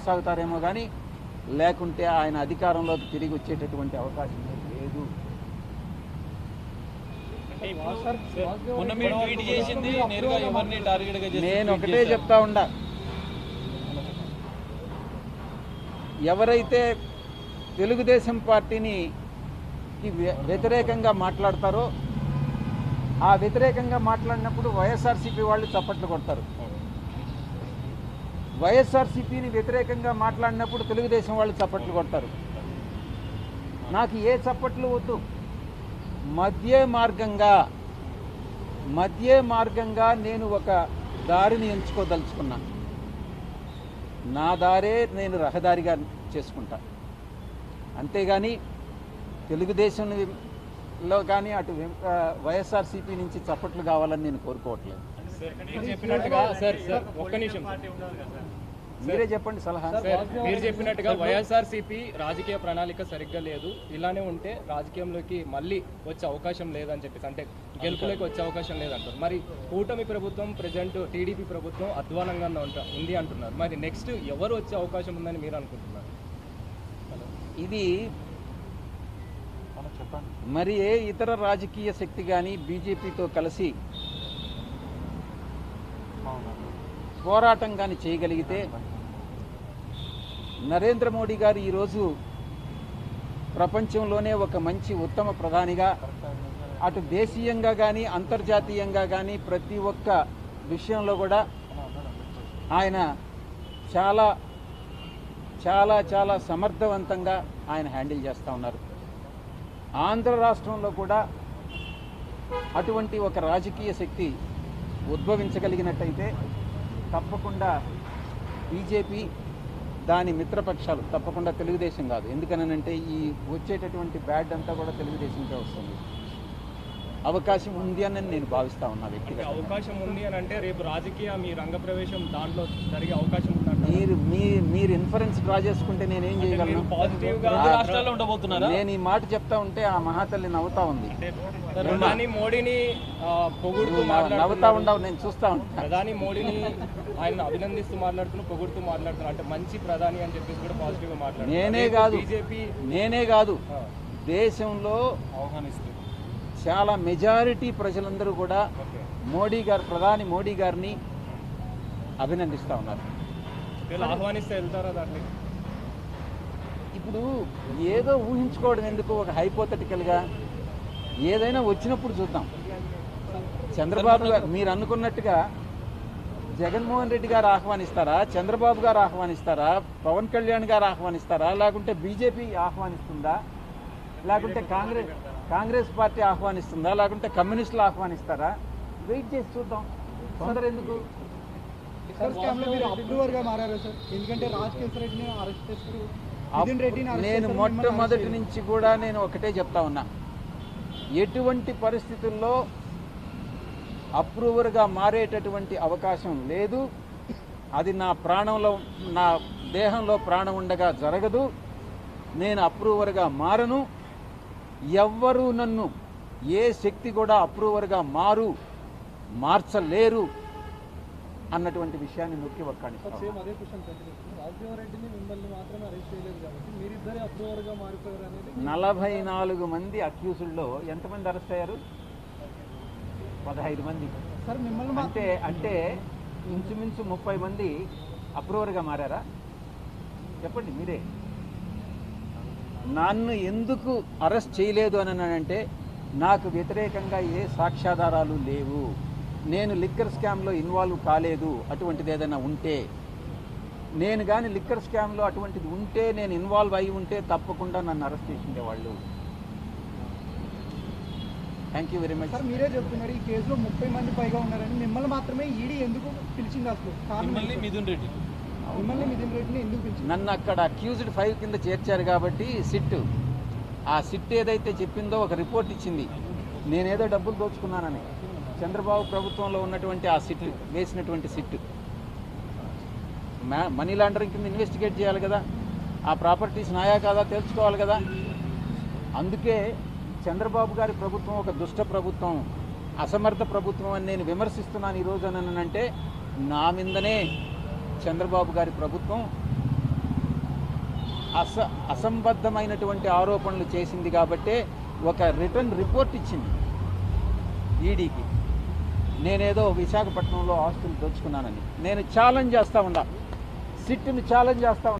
కొనసాగుతారేమో కానీ లేకుంటే ఆయన అధికారంలోకి తిరిగి వచ్చేటటువంటి అవకాశం లేదు. నేను ఒకటే చెప్తా ఉండా, ఎవరైతే తెలుగుదేశం పార్టీని వ్యతిరేకంగా మాట్లాడతారో ఆ వ్యతిరేకంగా మాట్లాడినప్పుడు వైఎస్ఆర్సీపీ వాళ్ళు చప్పట్లు కొడతారు, వైఎస్ఆర్సీపీని వ్యతిరేకంగా మాట్లాడినప్పుడు తెలుగుదేశం వాళ్ళు చప్పట్లు కొడతారు. నాకు ఏ చప్పట్లు వద్దు. మధ్య మార్గంగా నేను ఒక దారిని ఎంచుకోదలుచుకున్నాను. నా దారే నేను రహదారిగా చేసుకుంటా. అంతేగాని తెలుగుదేశంలో కానీ అటు వైఎస్ఆర్సీపీ నుంచి చప్పట్లు కావాలని నేను కోరుకోవట్లేదు. మీరే చెప్పండి సలహా. మీరు చెప్పినట్టుగా వైఎస్ఆర్సీపీ రాజకీయ ప్రణాళిక సరిగ్గా లేదు, ఇలానే ఉంటే రాజకీయంలోకి మళ్ళీ వచ్చే అవకాశం లేదని చెప్పేసి, అంటే గెలుపులోకి వచ్చే అవకాశం లేదంటారు. మరి కూటమి ప్రభుత్వం ప్రజెంట్ టీడీపీ ప్రభుత్వం అధ్వానంగా ఉంది అంటున్నారు. మరి నెక్స్ట్ ఎవరు వచ్చే అవకాశం ఉందని మీరు అనుకుంటున్నారు? ఇది మరి ఏ ఇతర రాజకీయ శక్తి కానీ బీజేపీతో కలిసి పోరాటం కానీ చేయగలిగితే నరేంద్ర మోడీ గారు ఈరోజు ప్రపంచంలోనే ఒక మంచి ఉత్తమ ప్రధానిగా అటు దేశీయంగా కానీ అంతర్జాతీయంగా కానీ ప్రతి ఒక్క విషయంలో కూడా ఆయన చాలా చాలా చాలా సమర్థవంతంగా ఆయన హ్యాండిల్ చేస్తూ ఉన్నారు. ఆంధ్ర రాష్ట్రంలో కూడా అటువంటి ఒక రాజకీయ శక్తి ఉద్భవించగలిగినట్టయితే తప్పకుండా బీజేపీ దాని మిత్రపక్షాలు తప్పకుండా తెలుగుదేశం కాదు. ఎందుకనంటే ఈ వచ్చేటటువంటి బ్యాడ్ అంతా కూడా తెలుగుదేశంకే వస్తుంది. అవకాశం ఉంది అని నేను భావిస్తా ఉన్నా వ్యక్తిగత. అవకాశం ఉంది అని అంటే రేపు రాజకీయ మీ రంగ ప్రవేశం దాంట్లో జరిగే అవకాశం ఉంది. మీరు ఇన్ఫరెన్స్ డ్రా చేసుకుంటే నేనేం చేయగలను? నేను ఈ మాట చెప్తా ఉంటే ఆ మహాతల్లి నవ్వుతా ఉంది. మోడీని పొగుడుతూ నవ్వుతా ఉండవు, నేను చూస్తా ఉంటాను. ప్రధాని మోడీని ఆయన అభినందిస్తూ పొగుడుతూ మాట్లాడుతున్నారు. అంటే మంచి ప్రధాని అని చెప్పేసి కూడా పాజిటివ్ గా మాట్లాడుతున్నారు. నేనే కాదు దేశంలో చాలా మెజారిటీ ప్రజలందరూ కూడా ప్రధాని మోడీ గారిని అభినందిస్తూ ఉన్నారు. ఆహ్వానిస్తే వెళ్తారా దాన్ని? ఇప్పుడు ఏదో ఊహించుకోవడం ఎందుకు? ఒక హైపోథెటికల్గా ఏదైనా వచ్చినప్పుడు చూద్దాం. చంద్రబాబు గారు మీరు అనుకున్నట్టుగా జగన్మోహన్ రెడ్డి గారు ఆహ్వానిస్తారా, చంద్రబాబు గారు ఆహ్వానిస్తారా, పవన్ కళ్యాణ్ గారు ఆహ్వానిస్తారా, లేకుంటే బీజేపీ ఆహ్వానిస్తుందా, లేకుంటే కాంగ్రెస్ పార్టీ ఆహ్వానిస్తుందా, లేకుంటే కమ్యూనిస్టులు ఆహ్వానిస్తారా? వెయిట్ చేసి చూద్దాం. తొందర ఎందుకు? నేను మొట్టమొదటి నుంచి కూడా నేను ఒకటే చెప్తా ఉన్నా, ఎటువంటి పరిస్థితుల్లో అప్రూవర్గా మారేటటువంటి అవకాశం లేదు. అది నా దేహంలో ప్రాణం ఉండగా జరగదు. నేను అప్రూవర్గా మారను. ఎవ్వరూ నన్ను ఏ శక్తి కూడా అప్రూవర్గా మార్చలేరు అన్నటువంటి విషయాన్ని నొక్కి ఒక్కాడిస్తాను. 44 మంది అక్యూజ్డ్లో ఎంతమంది అరెస్ట్ అయ్యారు? 15 మంది. అంటే ఇంచుమించు 30 మంది అప్రూవర్గా మారారా? చెప్పండి మీరే. నన్ను ఎందుకు అరెస్ట్ చేయలేదు అని అంటే నాకు వ్యతిరేకంగా ఏ సాక్ష్యాధారాలు లేవు. నేను లిక్కర్ స్కామ్లో ఇన్వాల్వ్ కాలేదు. అటువంటిది ఏదైనా ఉంటే నేను కానీ లిక్కర్ స్కామ్లో అటువంటిది ఉంటే, నేను ఇన్వాల్వ్ అయి ఉంటే తప్పకుండా నన్ను అరెస్ట్ చేసిండే వాళ్ళు. Thank you very much. Sir మీరే చెప్తున్నారు ఈ కేసులో 30 మంది పైగా ఉన్నారని. మిమ్మల్ని మాత్రమే ఈడీ ఎందుకు పిలిచింది? అసలు మిథున్ రెడ్డిని ఎందుకు పిలిచింది? నన్ను అక్కడ అక్యూజ్డ్ 5 కింద చేర్చారు కాబట్టి ఆ సిట్ ఏదైతే చెప్పిందో ఒక రిపోర్ట్ ఇచ్చింది, నేనేదో డబ్బులు దోచుకున్నానని. చంద్రబాబు ప్రభుత్వంలో ఉన్నటువంటి ఆ సిట్ వేసినటువంటి సిట్ మనీ లాండరింగ్ కింద ఇన్వెస్టిగేట్ చేయాలి కదా, ఆ ప్రాపర్టీస్ నాయా కాదా తెలుసుకోవాలి కదా. అందుకే చంద్రబాబు గారి ప్రభుత్వం ఒక దుష్ట ప్రభుత్వం, అసమర్థ ప్రభుత్వం అని నేను విమర్శిస్తున్నాను ఈరోజు. అంటే నా మీదనే చంద్రబాబు గారి ప్రభుత్వం అసంబద్ధమైనటువంటి ఆరోపణలు చేసింది కాబట్టే ఒక రిటర్న్ రిపోర్ట్ ఇచ్చింది ఈడీకి. నేనేదో విశాఖపట్నంలో ఆస్తులు దోచుకున్నానని నేను ఛాలెంజ్ చేస్తూ ఉన్నా, సిట్ని ఛాలెంజ్ చేస్తూ